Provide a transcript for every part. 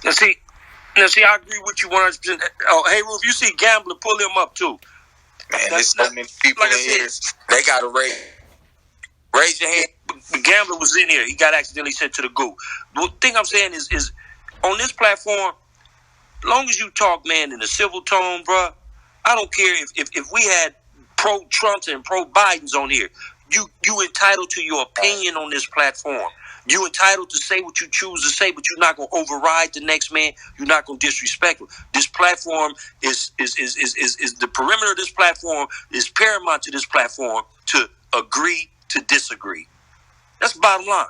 Now see, I agree with you 100%. Oh, hey, Roof, you see Gambler, pull him up too. Man, there's so many people in here. They got to raise your hand. The Gambler was in here. He got accidentally sent to the goo. The thing I'm saying is on this platform, as long as you talk, man, in a civil tone, bruh, I don't care if we had pro-Trumps and pro-Bidens on here. You entitled to your opinion on this platform. You entitled to say what you choose to say, but you're not going to override the next man. You're not going to disrespect him. This platform is the perimeter of this platform is paramount to this platform to agree to disagree. That's the bottom line.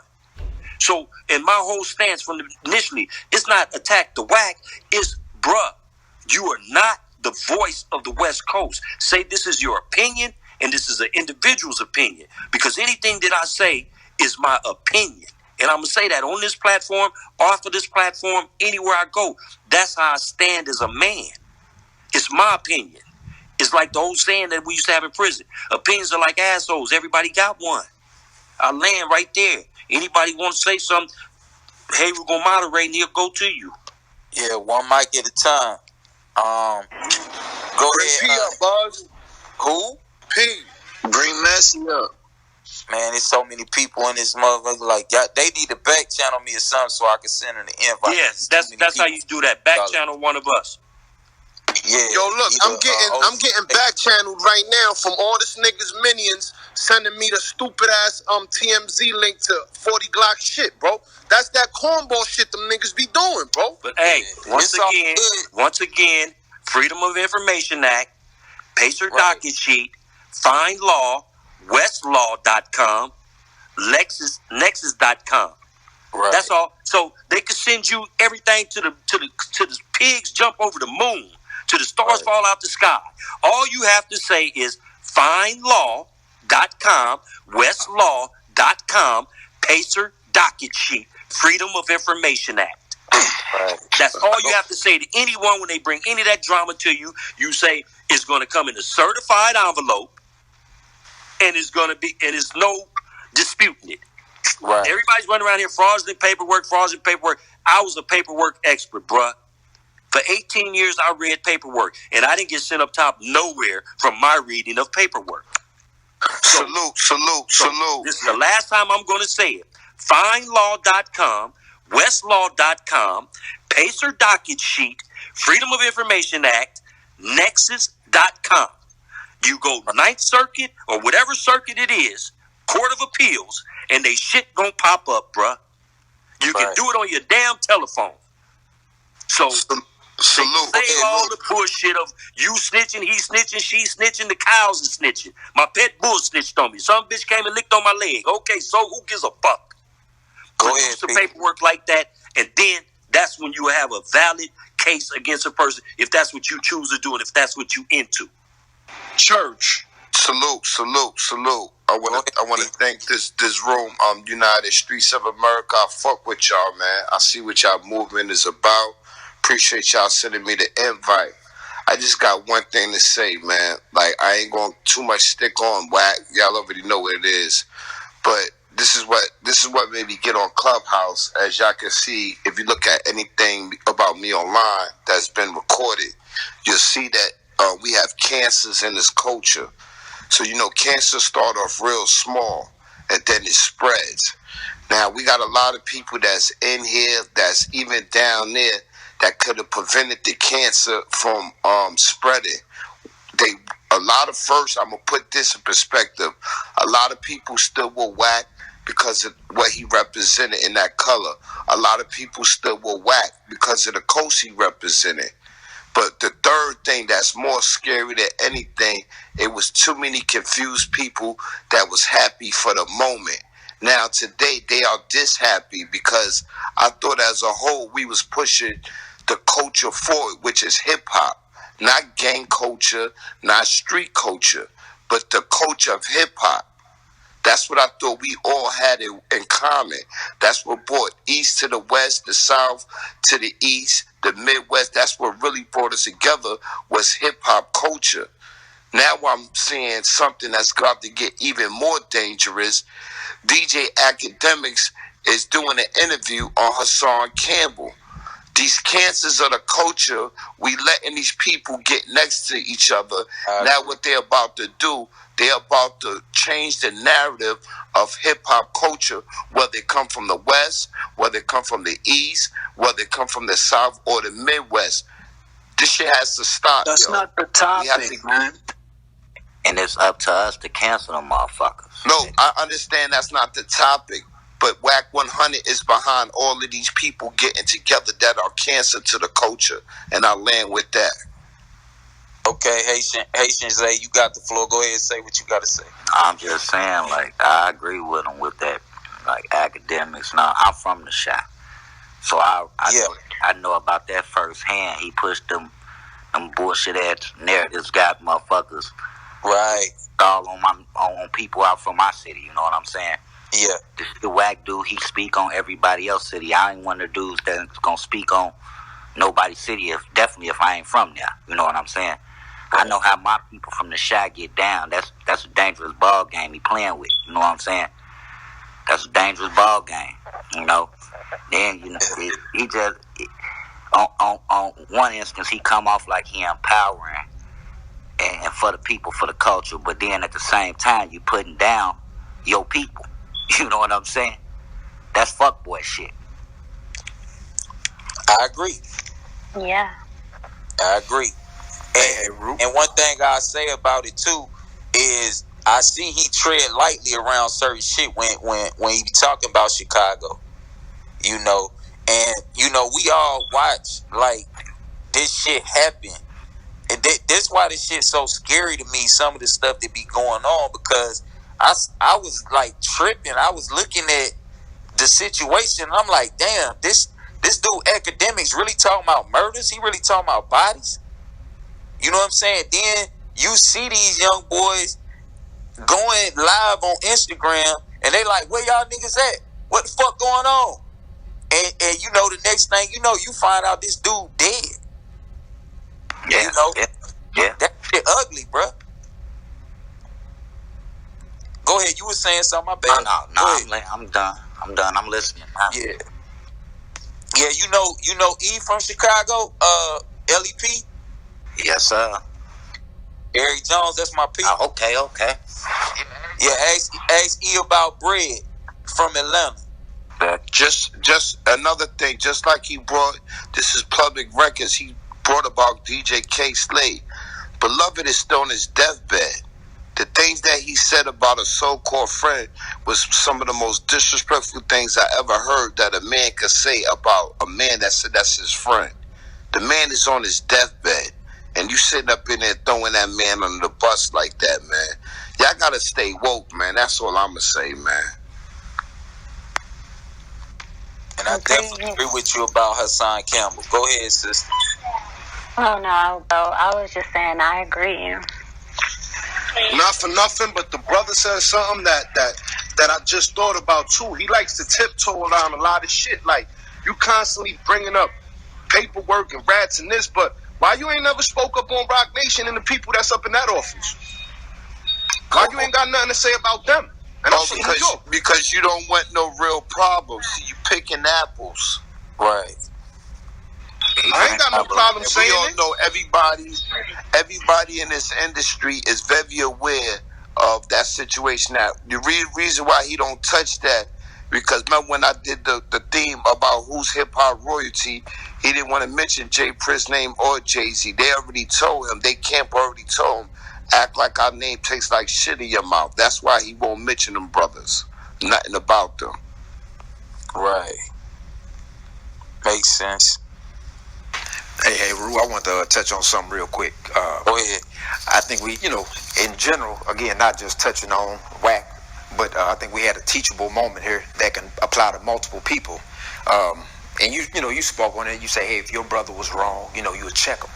So, and my whole stance from initially, it's not attack the Wack. It's, bruh, you are not the voice of the West Coast. Say this is your opinion, and this is an individual's opinion. Because anything that I say is my opinion. And I'm going to say that on this platform, off of this platform, anywhere I go. That's how I stand as a man. It's my opinion. It's like the old saying that we used to have in prison. Opinions are like assholes. Everybody got one. I land right there. Anybody want to say something, hey, we're going to moderate and he'll go to you. Yeah, one mic at a time. Go ahead. P up, Buzz. Who? P. Bring Messi up. Man, there's so many people in this motherfucker. Like, they need to back channel me or something so I can send them the invite. Yes, that's how you do that. Back channel one of us. Yeah. Yo, look, I'm getting back channeled right now from all this niggas minions sending me the stupid ass TMZ link to 40 Glock shit, bro. That's that cornball shit them niggas be doing, bro. But hey, once again, Freedom of Information Act, Pacer docket sheet, Find Law, Westlaw.com, Nexus.com. Right. That's all. So they can send you everything to the pigs jump over the moon, to the stars fall out the sky. All you have to say is findlaw.com, Westlaw.com, Pacer docket sheet, Freedom of Information Act. That's all you have to say to anyone when they bring any of that drama to you. You say it's going to come in a certified envelope, and it's going to be, and it's no disputing it. Right. Everybody's running around here fraudulent paperwork. I was a paperwork expert, bruh. For 18 years, I read paperwork, and I didn't get sent up top nowhere from my reading of paperwork. So, salute. This is the last time I'm going to say it. Findlaw.com, Westlaw.com, Pacer docket sheet, Freedom of Information Act, Nexus.com. You go Ninth Circuit or whatever circuit it is, Court of Appeals, and they shit gonna pop up, bruh. You can do it on your damn telephone. So say all the bullshit of you snitching, he snitching, she snitching, the cows are snitching. My pet bull snitched on me. Some bitch came and licked on my leg. Okay, so who gives a fuck? Produce the paperwork like that, and then that's when you have a valid case against a person, if that's what you choose to do and if that's what you into. Church. Salute. I want to thank this room, United Streets of America. I fuck with y'all, man. I see what y'all movement is about. Appreciate y'all sending me the invite. I just got one thing to say, man. Like, I ain't going too much stick on Wack. Y'all already know what it is. But this is what made me get on Clubhouse. As y'all can see, if you look at anything about me online that's been recorded, you'll see that we have cancers in this culture. So, cancer start off real small, and then it spreads. Now, we got a lot of people that's in here, that's even down there, that could have prevented the cancer from spreading. I'm going to put this in perspective. A lot of people still will Wack because of what he represented in that color. A lot of people still will Wack because of the coast he represented. But the third thing that's more scary than anything, it was too many confused people that was happy for the moment. Now today they are happy because I thought as a whole we was pushing the culture forward, which is hip hop, not gang culture, not street culture, but the culture of hip hop. That's what I thought we all had in common. That's what brought East to the West, the South to the East, the Midwest. That's what really brought us together was hip-hop culture. Now I'm seeing something that's got to get even more dangerous. DJ Academics is doing an interview on Hassan Campbell. these cancers of the culture, we letting these people get next to each other. Now what they're about to do, they're about to change the narrative of hip-hop culture, whether it come from the West, whether it come from the East, whether it come from the South or the Midwest. This shit has to stop. That's not the topic, man. And it's up to us to cancel them motherfuckers. No, I understand that's not the topic. But Wack100 is behind all of these people getting together that are cancer to the culture. And I land with that. Okay, Haitian Zay, you got the floor. Go ahead and say what you got to say. I'm just saying, like, I agree with him with that, like, academics. Now, I'm from the shop. So I know about that firsthand. He pushed them bullshit-ass narratives, got motherfuckers right all on people out from my city, you know what I'm saying? Yeah. The Wack dude, he speak on everybody else's city. I ain't one of the dudes that's gonna speak on nobody's city, definitely if I ain't from there. You know what I'm saying? Right. I know how my people from the shot get down. That's a dangerous ball game he playing with. You know what I'm saying? That's a dangerous ball game. You know. Then he just on one instance he come off like he empowering and for the people, for the culture, but then at the same time you putting down your people. You know what I'm saying? That's fuckboy shit. I agree. Yeah. I agree. And one thing I say about it too is I see he tread lightly around certain shit when he be talking about Chicago. You know, and you know we all watch like this shit happen. And that's why this shit's so scary to me. Some of the stuff that be going on, because I was like tripping. I was looking at the situation. And I'm like, damn, this dude academics really talking about murders. He really talking about bodies. You know what I'm saying? Then you see these young boys going live on Instagram, and they like, where y'all niggas at? What the fuck going on? And you know, the next thing you know, you find out this dude dead. Yeah, you know, yeah. That shit ugly, bro. Go ahead. You were saying something. My bad. No, I'm done. I'm listening. Yeah. You know E from Chicago. LEP. Yes, sir. Eric Jones. That's my people. Okay. Yeah. Ask E about Bread from Atlanta. Just another thing. Just like he brought, this is public records. He brought about DJ K Slade. Beloved is still on his deathbed. The things that he said about a so-called friend was some of the most disrespectful things I ever heard that a man could say about a man that said that's his friend. The man is on his deathbed, and you sitting up in there throwing that man under the bus like that, man. Y'all gotta stay woke, man. That's all I'ma say, man. And I definitely agree with you about Hassan Campbell. Go ahead, sister. Oh, no, bro. I was just saying I agree. Not for nothing, but the brother said something that I just thought about, too. He likes to tiptoe around a lot of shit. Like, you constantly bringing up paperwork and rats and this, but why you ain't never spoke up on Rock Nation and the people that's up in that office? Why you ain't got nothing to say about them? And because you don't want no real problems. See, you picking apples. Right. I ain't got no problem saying it. We all know everybody in this industry is very aware of that situation. That the reason why he don't touch that, because remember when I did the theme about who's hip hop royalty, he didn't want to mention Jay Prince's name or Jay-Z. They already told him, they camp already told him, act like our name tastes like shit in your mouth. That's why he won't mention them brothers. Nothing about them. Right. Makes sense. Hey, Rue, I want to touch on something real quick. Go ahead. I think we, in general, again, not just touching on Wack, but I think we had a teachable moment here that can apply to multiple people. And you spoke on it. You say, hey, if your brother was wrong, you would check him.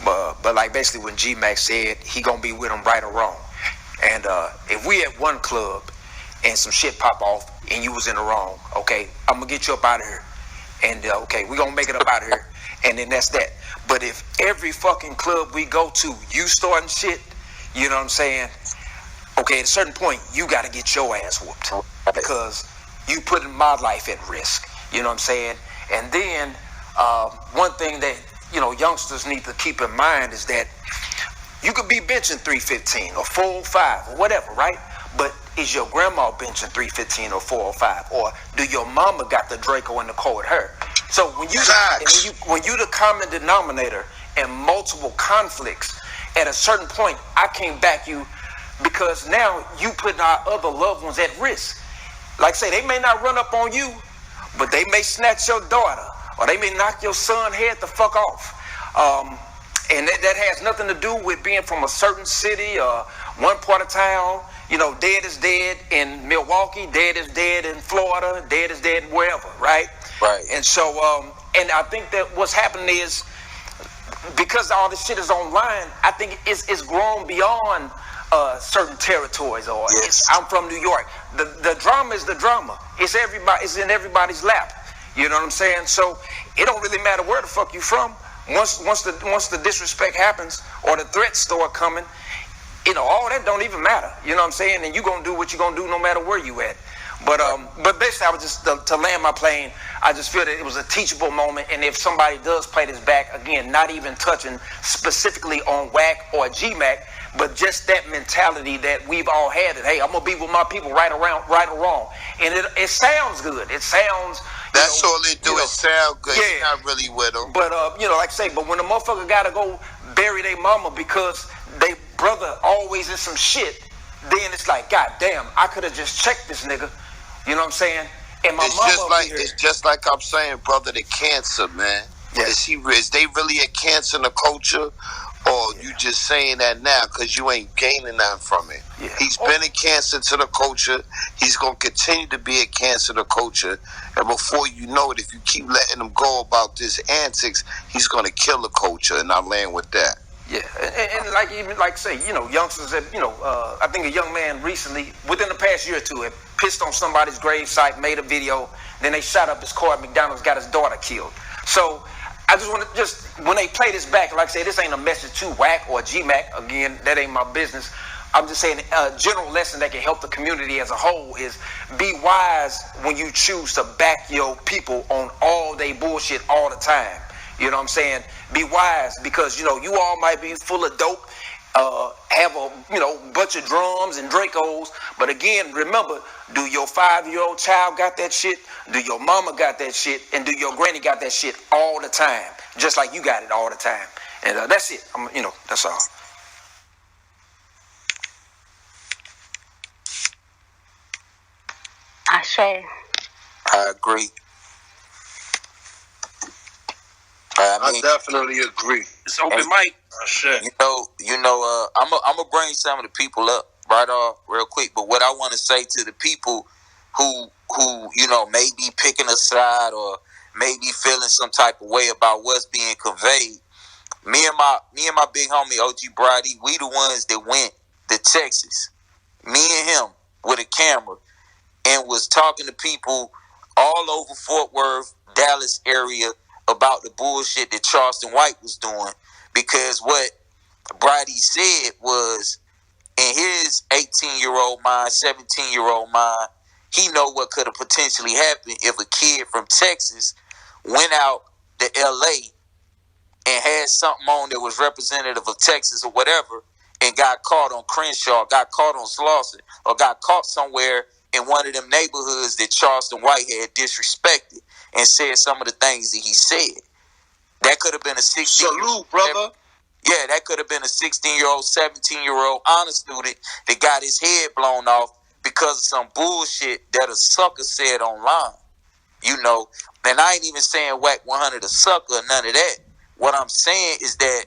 But like basically when G-Max said, he gonna be with him right or wrong. And if we at one club and some shit pop off and you was in the wrong, okay, I'm gonna get you up out of here. And okay, we gonna make it up out of here. And then that's that. But if every fucking club we go to, you starting shit, you know what I'm saying? Okay, at a certain point, you got to get your ass whooped because you putting my life at risk. You know what I'm saying? And then One thing that, youngsters need to keep in mind is that you could be benching 315 or 405 or whatever, right? But is your grandma benching 315 or 405? Or do your mama got the Draco in the car with her? So when you the common denominator in multiple conflicts, at a certain point, I can't back you, because now you putting our other loved ones at risk. Like I say, they may not run up on you, but they may snatch your daughter, or they may knock your son head the fuck off. And that has nothing to do with being from a certain city or one part of town. Dead is dead in Milwaukee, dead is dead in Florida, dead is dead wherever, right? Right. And so, and I think that what's happening is, because all this shit is online, I think it's grown beyond certain territories. Or I'm from New York. The drama is the drama. It's in everybody's lap. You know what I'm saying? So it don't really matter where the fuck you from. Once the disrespect happens or the threats start coming, all that don't even matter. You know what I'm saying? And you gonna do what you gonna do no matter where you at. But basically, I was just to land my plane. I just feel that it was a teachable moment, and if somebody does play this back again, not even touching specifically on Wack or GMAC, but just that mentality that we've all had, that hey, I'm gonna be with my people right or wrong, and it sounds good. It sounds. That's all it do. It sound good. Yeah. You're not really with them. But like I say, but when the motherfucker gotta go bury their mama because they brother always in some shit, then it's like, God damn, I could have just checked this nigga. You know what I'm saying? And my it's just like I'm saying, brother, the cancer, man. Yeah. Is they really a cancer in the culture, or you just saying that now because you ain't gaining nothing from it? Yeah. He's been a cancer to the culture. He's gonna continue to be a cancer to the culture. And before you know it, if you keep letting him go about this antics, he's gonna kill the culture. And I land with that. Yeah, and like say, youngsters that, I think a young man recently, within the past year or two, had pissed on somebody's gravesite, made a video, then they shot up his car at McDonald's, got his daughter killed. So I just want to, when they play this back, like I say, this ain't a message to Wack or GMAC. Again, that ain't my business. I'm just saying a general lesson that can help the community as a whole is be wise when you choose to back your people on all they bullshit all the time. You know what I'm saying? Be wise, because, you all might be full of dope, have a, bunch of drums and Dracos. But again, remember, do your 5-year-old child got that shit? Do your mama got that shit? And do your granny got that shit all the time? Just like you got it all the time. And that's it. That's all. I agree. I definitely agree. It's open mic. I'm gonna bring some of the people up right off real quick. But what I want to say to the people who may be picking a side or may be feeling some type of way about what's being conveyed, me and my big homie OG Brady, we the ones that went to Texas. Me and him with a camera and was talking to people all over Fort Worth, Dallas area about the bullshit that Charleston White was doing. Because what Brady said was, in his 18-year-old mind, 17-year-old mind, he know what could have potentially happened if a kid from Texas went out to L.A. and had something on that was representative of Texas or whatever, and got caught on Crenshaw, got caught on Slauson, or got caught somewhere in one of them neighborhoods that Charleston White had disrespected and said some of the things that he said. That could have been a 16-year-old. Salute, brother. Yeah, that could have been a 16-year-old, 17-year-old honor student that got his head blown off because of some bullshit that a sucker said online. And I ain't even saying Wack100 a sucker or none of that. What I'm saying is that,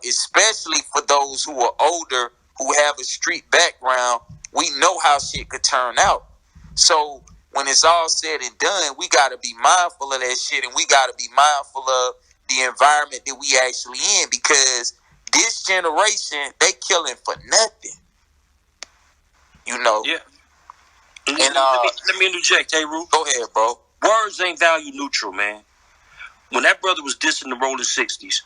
especially for those who are older, who have a street background, we know how shit could turn out. So when it's all said and done, we got to be mindful of that shit, and we got to be mindful of the environment that we actually in, because this generation, they killing for nothing. Yeah. And let me interject, hey, Ru. Go ahead, bro. Words ain't value neutral, man. When that brother was dissing the Rolling 60s,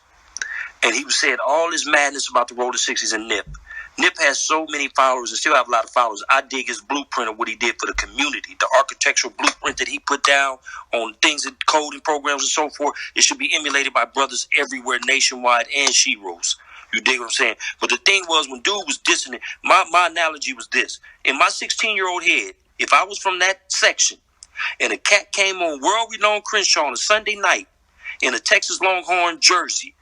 and he was saying all this madness about the Rolling 60s and Nip, Nip has so many followers and still have a lot of followers. I dig his blueprint of what he did for the community, the architectural blueprint that he put down on things and coding programs and so forth. It should be emulated by brothers everywhere, nationwide, and sheroes. You dig what I'm saying? But the thing was, when dude was dissing it, my analogy was this. In my 16-year-old head, if I was from that section and a cat came on world-renowned Crenshaw on a Sunday night in a Texas Longhorn jersey,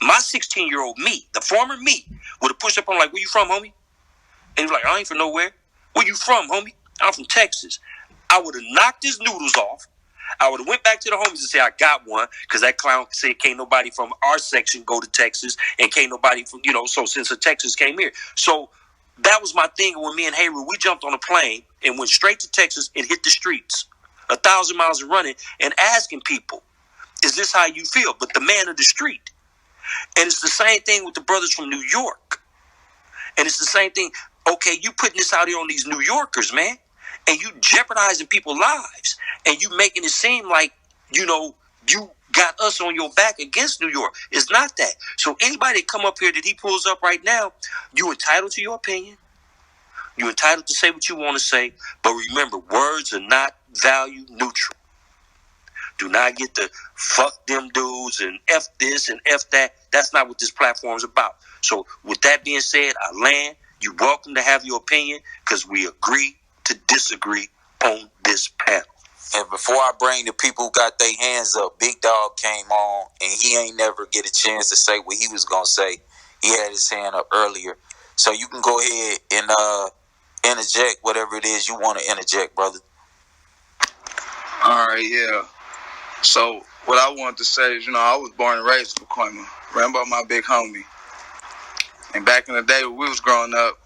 my 16-year-old me, the former me, would have pushed up on like, where you from, homie? And he was like, I ain't from nowhere. Where you from, homie? I'm from Texas. I would have knocked his noodles off. I would have went back to the homies and said, I got one, because that clown said can't nobody from our section go to Texas, and can't nobody from, so since the Texas came here. So that was my thing when me and Hayru, we jumped on a plane and went straight to Texas and hit the streets, 1,000 miles of running, and asking people, is this how you feel? But the man of the street. And it's the same thing with the brothers from New York. And it's the same thing. Okay, you putting this out here on these New Yorkers, man. And you jeopardizing people's lives. And you making it seem like, you got us on your back against New York. It's not that. So anybody that come up here that he pulls up right now, you entitled to your opinion. You're entitled to say what you want to say. But remember, words are not value neutral. Do not get to fuck them dudes and F this and F that. That's not what this platform is about. So with that being said, I land. You're welcome to have your opinion because we agree to disagree on this panel. And before I bring the people who got their hands up, Big Dog came on and he ain't never get a chance to say what he was going to say. He had his hand up earlier. So you can go ahead and interject whatever it is you want to interject, brother. All right, yeah. So what I wanted to say is, I was born and raised in Pacoima. Rambo, my big homie. And back in the day when we was growing up,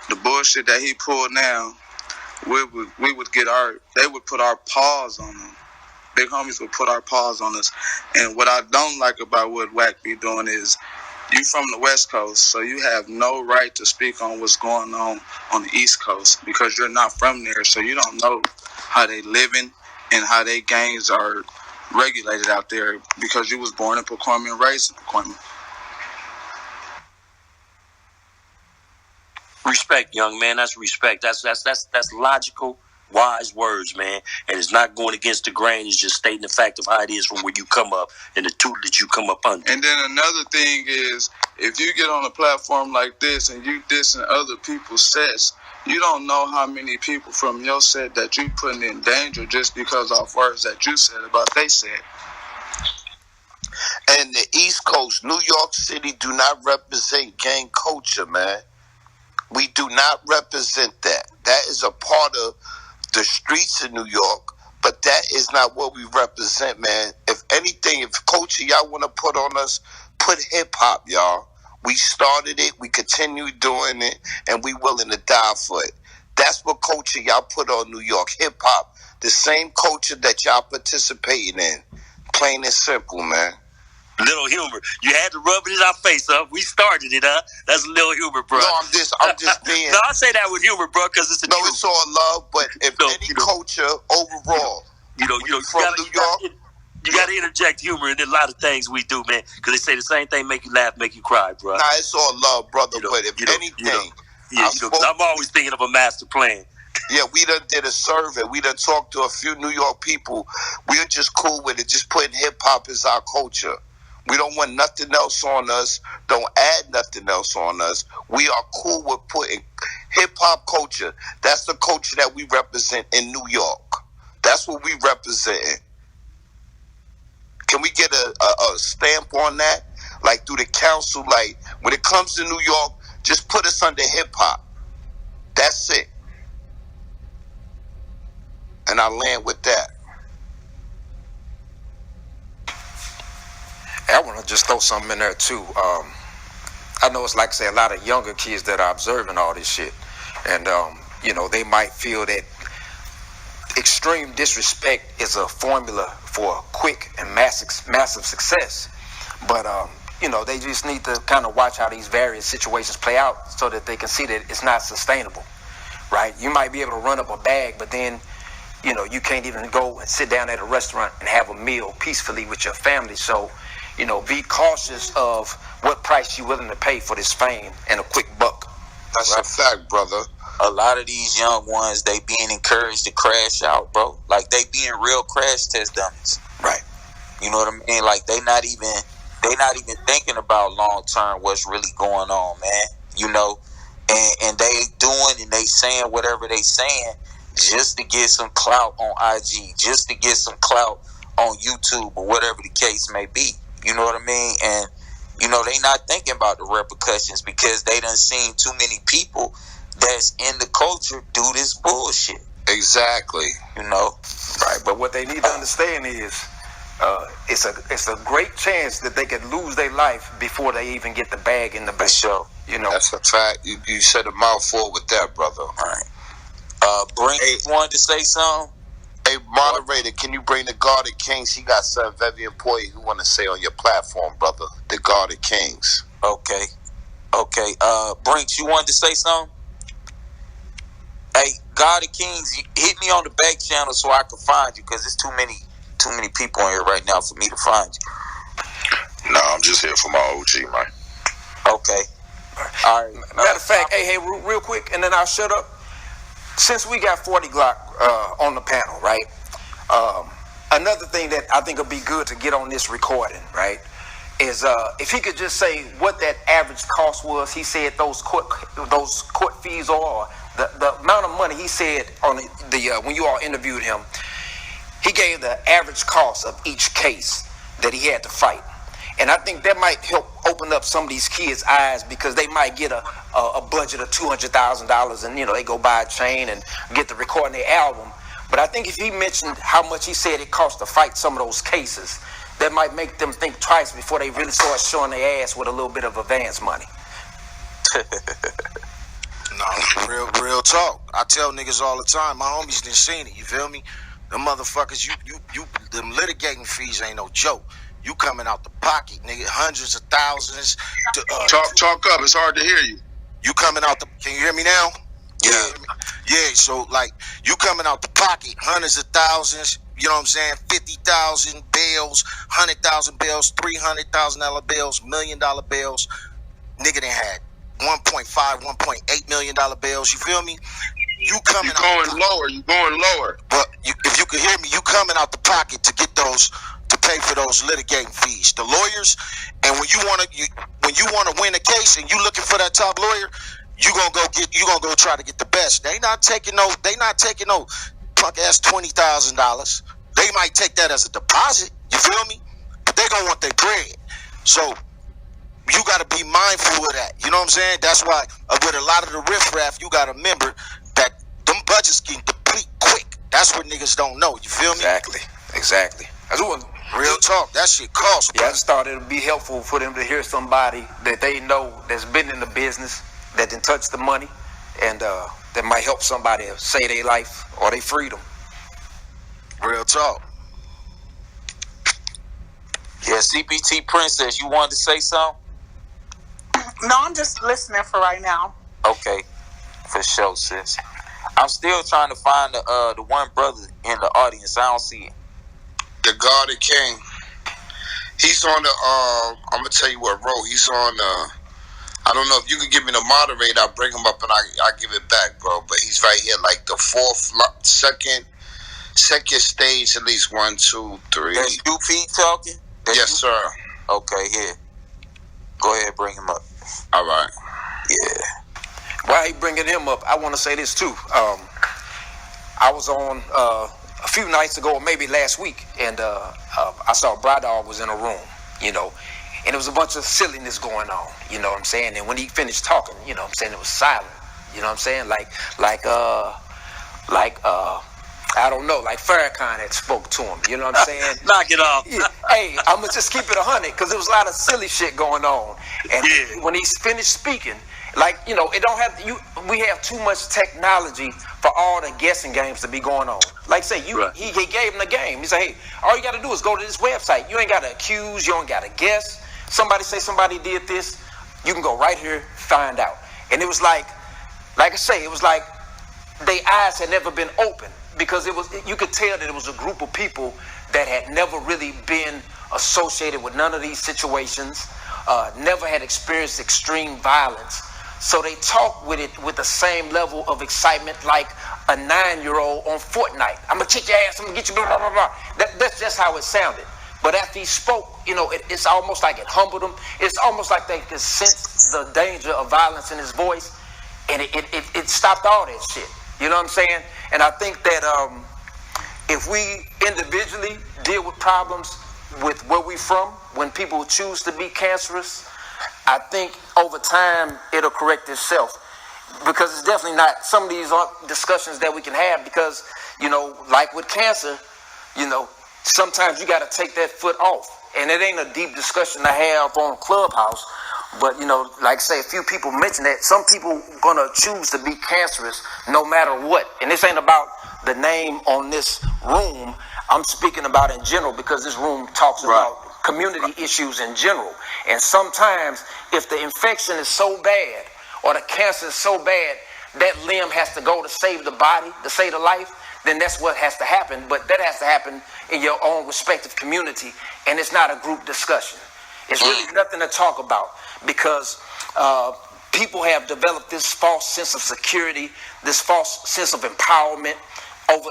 the bullshit that he pulled now, they would put our paws on them. Big homies would put our paws on us. And what I don't like about what Wack be doing is, you from the West Coast, so you have no right to speak on what's going on the East Coast because you're not from there, so you don't know how they living and how they gangs are regulated out there because you was born in Pacoima and raised in Pacoima. Respect, young man. That's respect. That's logical, wise words, man. And it's not going against the grain. It's just stating the fact of how it is from where you come up and the tutelage that you come up under. And then another thing is, if you get on a platform like this and you dissing other people's sets, you don't know how many people from your set that you putting in danger just because of words that you said about they set. And the East Coast, New York City, do not represent gang culture, man. We do not represent that. That is a part of the streets of New York, but that is not what we represent, man. If anything, if culture y'all want to put on us, put hip-hop, y'all. We started it, we continue doing it, and we willing to die for it. That's what culture y'all put on New York, hip-hop. The same culture that y'all participating in. Plain and simple, man. Little humor. You had to rub it in our face, huh? We started it, huh? That's a little humor, bro. No, I'm just being... No, I say that with humor, bro, because it's the truth. No, it's all love, but if any culture overall... You got to interject humor in a lot of things we do, man, because they say the same thing make you laugh, make you cry, bro. Nah, it's all love, brother, but if anything... I'm always thinking of a master plan. Yeah, we done did a survey. We done talked to a few New York people. We're just cool with it, just putting hip-hop as our culture. We don't want nothing else on us. Don't add nothing else on us. We are cool with putting hip-hop culture. That's the culture that we represent in New York. That's what we represent. Can we get a stamp on that? Like through the council, like when it comes to New York, just put us under hip-hop. That's it. And I land with that. I want to just throw something in there too. I know it's like, say, a lot of younger kids that are observing all this shit, and they might feel that extreme disrespect is a formula for quick and massive success. But they just need to kind of watch how these various situations play out so that they can see that it's not sustainable, right? You might be able to run up a bag, but then you can't even go and sit down at a restaurant and have a meal peacefully with your family. So be cautious of what price you're willing to pay for this fame and a quick buck. That's a fact, brother. A lot of these young ones, they being encouraged to crash out, bro. Like, they being real crash test dummies. Right. You know what I mean? Like, they not even thinking about long term what's really going on, man. You know, and they doing and they saying whatever they saying just to get some clout on IG, just to get some clout on YouTube or whatever the case may be. You know what I mean? And you know, they not thinking about the repercussions because they done seen too many people that's in the culture do this bullshit. Exactly. You know? Right. But what they need to understand is it's a great chance that they could lose their life before they even get the bag in the bank. Sure. You know? That's a fact. You said a mouthful with that, brother. All right. Brink wanted to say something? Hey, moderator, can you bring the Guarded Kings? He got something very important who want to say on your platform, brother. The Guarded Kings. Okay. Brinks, you wanted to say something? Hey, Guarded Kings, hit me on the back channel so I can find you, because there's too many people in here right now for me to find you. No, I'm just here for my OG, man. Okay. All right. Matter of fact, hey, real quick, and then I'll shut up. Since we got 40 Glock on the panel, right? Another thing that I think would be good to get on this recording, right, is if he could just say what that average cost was. He said those court fees or the amount of money he said on the when you all interviewed him. He gave the average cost of each case that he had to fight. And I think that might help open up some of these kids' eyes, because they might get a budget of $200,000 and, you know, they go buy a chain and get to recording their album. But I think if he mentioned how much he said it cost to fight some of those cases, that might make them think twice before they really start showing their ass with a little bit of advance money. No, real talk. I tell niggas all the time, my homies done seen it, you feel me? Them motherfuckers, them litigating fees ain't no joke. You coming out the pocket, nigga, hundreds of thousands. Talk up. It's hard to hear you. You coming out the... Can you hear me now? Yeah. Yeah, so, like, you coming out the pocket, hundreds of thousands, you know what I'm saying? 50,000 bills, 100,000 bills, $300,000 bills, $1 million bills. Nigga done had $1.5, $1.8 million bills. You feel me? You coming out... You going lower. But if you can hear me, you coming out the pocket to get those... to pay for those litigating fees, the lawyers. And when you want to win a case and you looking for that top lawyer, you gonna go try to get the best. They not taking no punk ass $20,000. They might take that as a deposit, you feel me? But they gonna want their bread. So you gotta be mindful of that. You know what I'm saying? That's why with a lot of the riffraff, you gotta remember that them budgets can deplete quick. That's what niggas don't know. You feel me? Exactly. Real talk, that shit costs. Yeah, I just thought it would be helpful for them to hear somebody that they know that's been in the business, that didn't touch the money, and that might help somebody save their life or their freedom. Real talk. Yeah, CPT Princess, you wanted to say something? No, I'm just listening for right now. Okay, for sure, sis. I'm still trying to find the one brother in the audience. I don't see him. The Guarded King. He's on the I'm gonna tell you what row he's on. I don't know if you could give me the moderator. I'll bring him up and I give it back, bro. But he's right here, like the second stage, at least 1, 2, 3. That's you, Pete, talking? Yes, sir. Okay, here. Go ahead, bring him up. All right. Yeah. While he bringing him up, I want to say this too. I was on a few nights ago, or maybe last week, and I saw Brydog was in a room, you know, and there was a bunch of silliness going on, you know what I'm saying? And when he finished talking, you know what I'm saying, it was silent, you know what I'm saying? Like I don't know, like Farrakhan had spoke to him, you know what I'm saying? Knock it off. Yeah. Hey, I'm going to just keep it 100, because there was a lot of silly shit going on. And when he's finished speaking, like, you know, it don't have we have too much technology for all the guessing games to be going on. Like say, he gave him the game. He said, hey, all you got to do is go to this website. You ain't got to accuse, you don't got to guess. Somebody say somebody did this, you can go right here, find out. And it was like I say, it was like their eyes had never been open, because you could tell that it was a group of people that had never really been associated with none of these situations, never had experienced extreme violence. So they talk with it with the same level of excitement like a 9-year-old on Fortnite. I'm gonna kick your ass, I'm gonna get you, blah, blah, blah, blah. That's just how it sounded. But after he spoke, it's almost like it humbled him. It's almost like they could sense the danger of violence in his voice, and it stopped all that shit. You know what I'm saying? And I think that if we individually deal with problems with where we from, when people choose to be cancerous, I think over time it'll correct itself. Because it's definitely not, some of these aren't discussions that we can have because, like with cancer, sometimes you got to take that foot off. And it ain't a deep discussion to have on Clubhouse. But, like I say, a few people mention that some people going to choose to be cancerous no matter what. And this ain't about the name on this room. I'm speaking about in general because this room talks about community issues in general. And sometimes if the infection is so bad or the cancer is so bad, that limb has to go to save the body, to save the life, then that's what has to happen. But that has to happen in your own respective community. And it's not a group discussion. It's really nothing to talk about because people have developed this false sense of security, this false sense of empowerment over,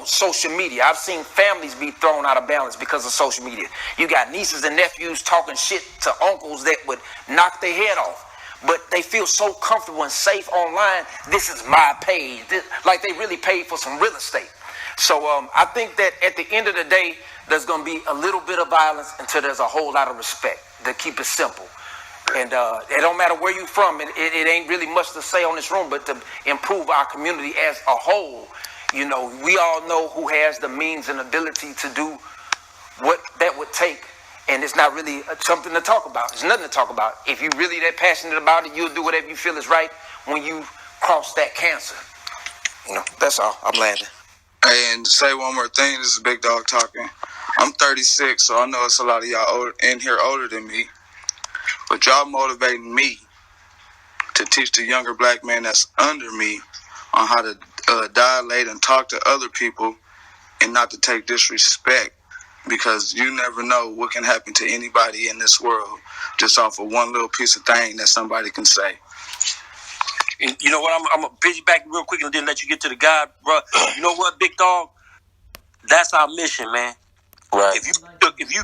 social media. I've seen families be thrown out of balance because of social media. You got nieces and nephews talking shit to uncles that would knock their head off. But they feel so comfortable and safe online. This is my page. Like they really paid for some real estate. So I think that at the end of the day, there's going to be a little bit of violence until there's a whole lot of respect. To keep it simple. And it don't matter where you're from. It ain't really much to say on this room, but to improve our community as a whole. We all know who has the means and ability to do what that would take. And it's not really something to talk about. It's nothing to talk about. If you're really that passionate about it, you'll do whatever you feel is right when you cross that cancer. That's all. I'm landing. Hey, and to say one more thing, this is Big Dog talking. I'm 36, so I know it's a lot of y'all in here older than me. But y'all motivating me to teach the younger black man that's under me on how to dilate and talk to other people and not to take disrespect. Because you never know what can happen to anybody in this world just off of one little piece of thing that somebody can say. And you know what? I'm going to piggyback real quick and then let you get to the guy, bro. You know what, Big Dog? That's our mission, man. Right. If you